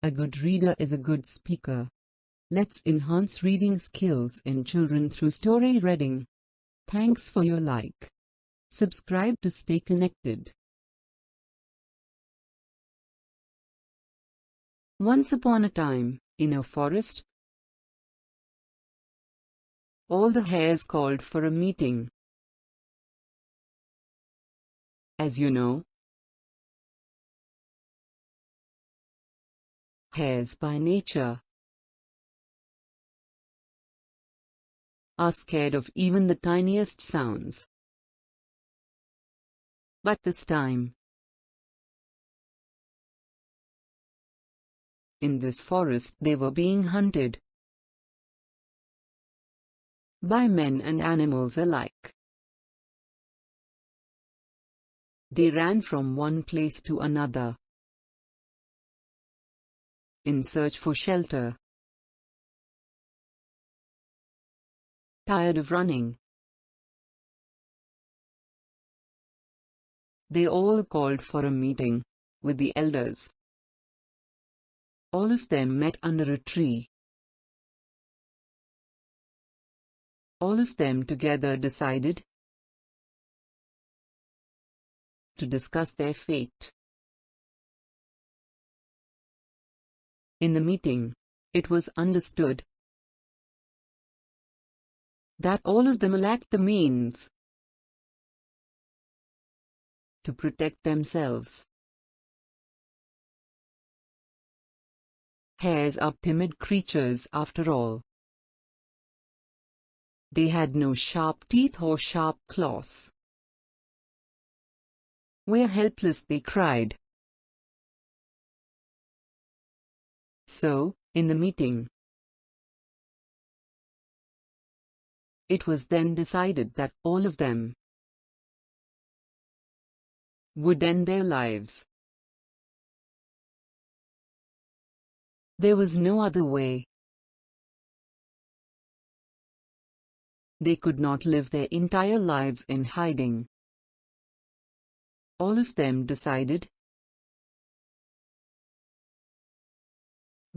A good reader is a good speaker. Let's enhance reading skills in children through story reading. Thanks for your like. Subscribe to stay connected. Once upon a time, in a forest, all the hares called for a meeting. As you know, hares by nature are scared of even the tiniest sounds. But this time, in this forest, they were being hunted by men and animals alike. They ran from one place to another in search for shelter. Tired of running, they all called for a meeting with the elders. All of them met under a tree. All of them together decided to discuss their fate. In the meeting, it was understood that all of them lacked the means to protect themselves. Hares are timid creatures after all. They had no sharp teeth or sharp claws. "We're helpless," they cried. So, in the meeting, it was then decided that all of them would end their lives. There was no other way. They could not live their entire lives in hiding. All of them decided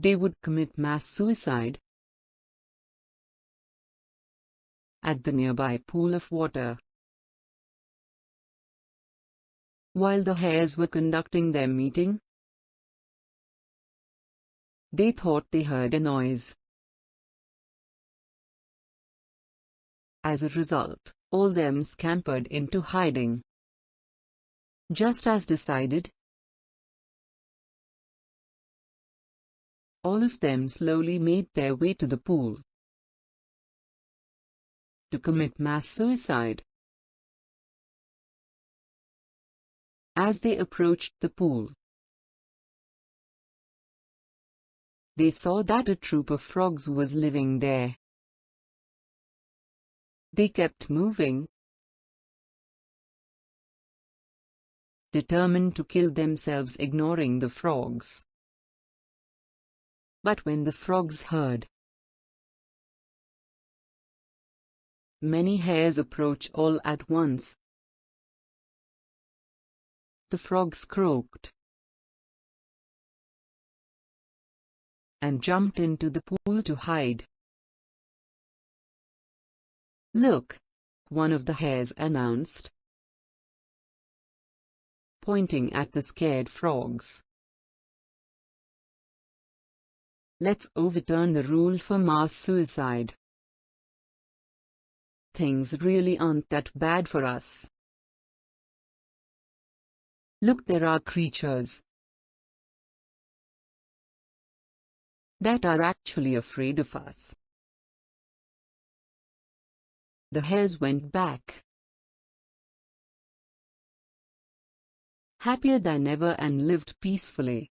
they would commit mass suicide at the nearby pool of water. While the hares were conducting their meeting, they thought they heard a noise. As a result, all them scampered into hiding. Just as decided, all of them slowly made their way to the pool to commit mass suicide. As they approached the pool, they saw that a troop of frogs was living there. They kept moving, determined to kill themselves, ignoring the frogs. But when the frogs heard many hares approach all at once, the frogs croaked and jumped into the pool to hide. "Look," one of the hares announced, pointing at the scared frogs. "Let's overturn the rule for mass suicide. Things really aren't that bad for us. Look, there are creatures that are actually afraid of us." The hares went back, happier than ever, and lived peacefully.